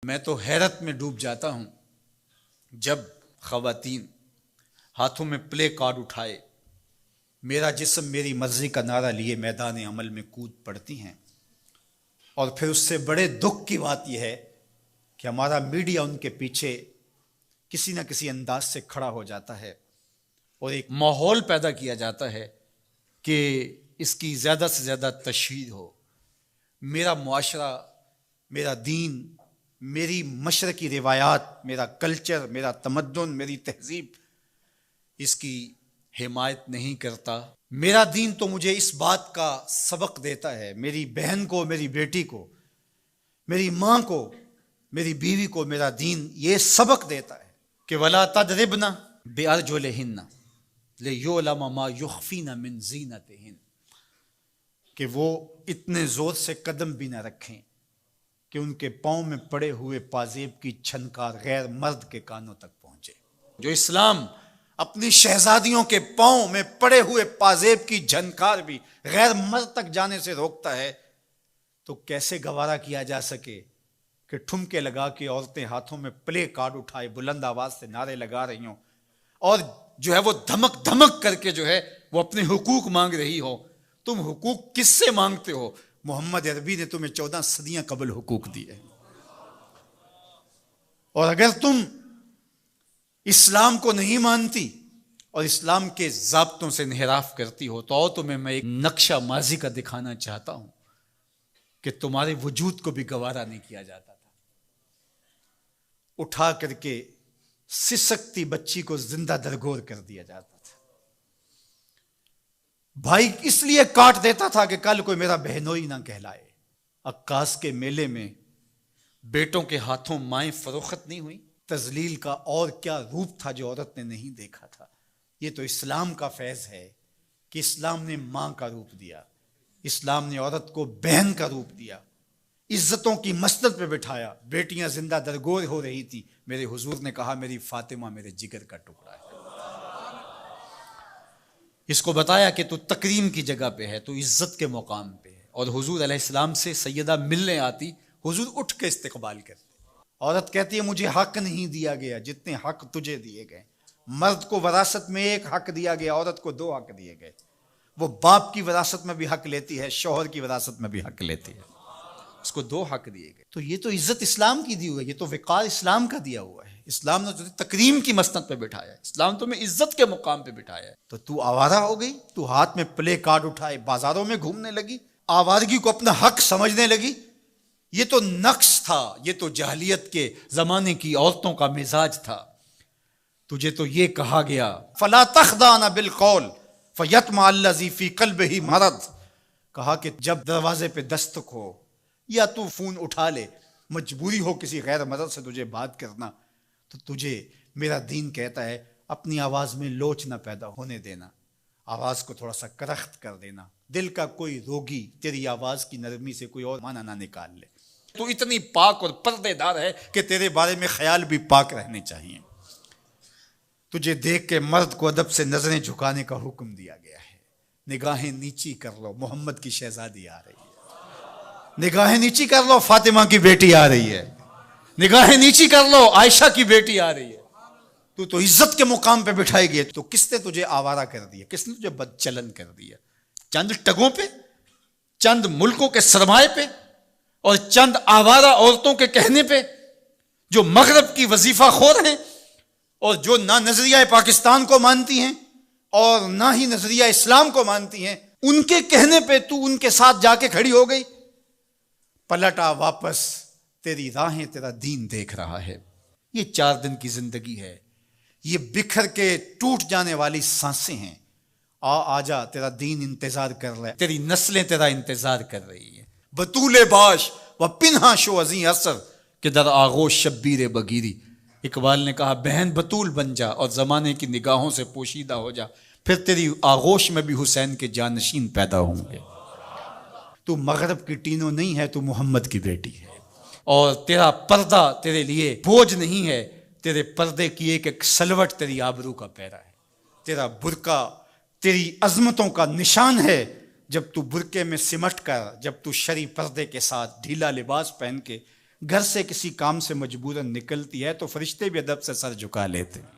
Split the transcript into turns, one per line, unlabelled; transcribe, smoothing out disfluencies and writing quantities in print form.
میں تو حیرت میں ڈوب جاتا ہوں جب خواتین ہاتھوں میں پلے کارڈ اٹھائے میرا جسم میری مرضی کا نعرہ لیے میدان عمل میں کود پڑتی ہیں، اور پھر اس سے بڑے دکھ کی بات یہ ہے کہ ہمارا میڈیا ان کے پیچھے کسی نہ کسی انداز سے کھڑا ہو جاتا ہے اور ایک ماحول پیدا کیا جاتا ہے کہ اس کی زیادہ سے زیادہ تشہیر ہو۔ میرا معاشرہ، میرا دین، میری مشرقی روایات، میرا کلچر، میرا تمدن، میری تہذیب اس کی حمایت نہیں کرتا۔ میرا دین تو مجھے اس بات کا سبق دیتا ہے، میری بہن کو، میری بیٹی کو، میری ماں کو، میری بیوی کو میرا دین یہ سبق دیتا ہے کہ وَلَا تَضْرِبْنَ بِأَرْجُلِهِنَّ لِيُعْلَمَ مَا يُخْفِينَ مِنْ زِينَتِهِنَّ، کہ وہ اتنے زور سے قدم بھی نہ رکھیں کہ ان کے پاؤں میں پڑے ہوئے پازیب کی چھنکار غیر مرد کے کانوں تک پہنچے۔ جو اسلام اپنی شہزادیوں کے پاؤں میں پڑے ہوئے پازیب کی جھنکار بھی غیر مرد تک جانے سے روکتا ہے، تو کیسے گوارا کیا جا سکے کہ ٹھمکے لگا کے عورتیں ہاتھوں میں پلے کارڈ اٹھائے بلند آواز سے نعرے لگا رہی ہوں اور جو ہے وہ دھمک دھمک کر کے جو ہے وہ اپنے حقوق مانگ رہی ہو۔ تم حقوق کس سے مانگتے ہو؟ محمد عربی نے تمہیں 14 صدیاں قبل حقوق دیے، اور اگر تم اسلام کو نہیں مانتی اور اسلام کے ضابطوں سے انحراف کرتی ہو تو تمہیں میں ایک نقشہ ماضی کا دکھانا چاہتا ہوں کہ تمہارے وجود کو بھی گوارا نہیں کیا جاتا تھا۔ اٹھا کر کے سسکتی بچی کو زندہ درگور کر دیا جاتا تھا۔ بھائی اس لیے کاٹ دیتا تھا کہ کل کوئی میرا بہنوئی نہ کہلائے۔ عکاس کے میلے میں بیٹوں کے ہاتھوں مائیں فروخت نہیں ہوئی۔ تذلیل کا اور کیا روپ تھا جو عورت نے نہیں دیکھا تھا۔ یہ تو اسلام کا فیض ہے کہ اسلام نے ماں کا روپ دیا، اسلام نے عورت کو بہن کا روپ دیا، عزتوں کی مسند پہ بٹھایا۔ بیٹیاں زندہ درگور ہو رہی تھی، میرے حضور نے کہا میری فاطمہ میرے جگر کا ٹکڑا ہے۔ اس کو بتایا کہ تو تکریم کی جگہ پہ ہے، تو عزت کے مقام پہ ہے، اور حضور علیہ السلام سے سیدہ ملنے آتی، حضور اٹھ کے استقبال کرتے۔ عورت کہتی ہے مجھے حق نہیں دیا گیا جتنے حق تجھے دیے گئے۔ مرد کو وراثت میں ایک حق دیا گیا، عورت کو 2 حق دیے گئے۔ وہ باپ کی وراثت میں بھی حق لیتی ہے، شوہر کی وراثت میں بھی حق لیتی ہے، اس کو 2 حق دیے گئے۔ تو یہ تو عزت اسلام کی دی ہوئی ہے، یہ تو وقار اسلام کا دیا ہوا ہے۔ اسلام نے تجھے تکریم کی مسند پہ بٹھایا ہے، اسلام تمہیں عزت کے مقام پہ بٹھایا ہے، تو آوارہ ہو گئی، تو ہاتھ میں پلے کارڈ اٹھائے بازاروں میں گھومنے لگی، آوارگی کو اپنا حق سمجھنے لگی۔ یہ تو نقص تھا، یہ تو جاہلیت کے زمانے کی عورتوں کا مزاج تھا۔ تجھے تو یہ کہا گیا فَلَا تَخْضَعْنَ بِالْقَوْلِ فَيَطْمَعَ الَّذِي فِي قَلْبِهِ مَرَضٌ، کہا کہ جب دروازے پہ دستک ہو یا تو فون اٹھا لے، مجبوری ہو کسی غیر مرد سے تجھے بات کرنا، تو تجھے میرا دین کہتا ہے اپنی آواز میں لوچ نہ پیدا ہونے دینا، آواز کو تھوڑا سا کرخت کر دینا، دل کا کوئی روگی تیری آواز کی نرمی سے کوئی اور معنی نہ نکال لے۔ تو اتنی پاک اور پردے دار ہے کہ تیرے بارے میں خیال بھی پاک رہنے چاہیے۔ تجھے دیکھ کے مرد کو ادب سے نظریں جھکانے کا حکم دیا گیا ہے۔ نگاہیں نیچی کر لو، محمد کی شہزادی آ رہی ہے۔ نگاہیں نیچی کر لو، فاطمہ کی بیٹی آ رہی ہے۔ نگاہیں نیچی کر لو، عائشہ کی بیٹی آ رہی ہے۔ تو عزت کے مقام پہ بٹھائی گئی، تو کس نے تجھے آوارہ کر دیا؟ کس نے تجھے بدچلن کر دیا؟ چند ٹگوں پہ، چند ملکوں کے سرمائے پہ، اور چند آوارہ عورتوں کے کہنے پہ جو مغرب کی وظیفہ خور ہیں اور جو نہ نظریہ پاکستان کو مانتی ہیں اور نہ ہی نظریہ اسلام کو مانتی ہیں، ان کے کہنے پہ تو ان کے ساتھ جا کے کھڑی ہو گئی۔ پلٹا واپس، تیری راہیں تیرا دین دیکھ رہا ہے۔ یہ 4 دن کی زندگی ہے، یہ بکھر کے ٹوٹ جانے والی سانسیں ہیں۔ آجا، تیرا دین انتظار کر رہا ہے، تیری نسلیں تیرا انتظار کر رہی ہیں۔ بطول باش و پنہا شو ازیں اثر کہ در آغوش شبیر بگیری۔ اقبال نے کہا بہن بطول بن جا اور زمانے کی نگاہوں سے پوشیدہ ہو جا، پھر تیری آغوش میں بھی حسین کے جانشین پیدا ہوں گے۔ تو مغرب کی ٹینو نہیں ہے، تو محمد کی بیٹی ہے، اور تیرا پردہ تیرے لیے بوجھ نہیں ہے، تیرے پردے کی ایک سلوٹ تیری آبرو کا پیرا ہے۔ تیرا برقع تیری عظمتوں کا نشان ہے۔ جب تو برقعے میں سمٹ کر، جب تو شرعی پردے کے ساتھ ڈھیلا لباس پہن کے گھر سے کسی کام سے مجبوراً نکلتی ہے تو فرشتے بھی ادب سے سر جھکا لیتے ہیں۔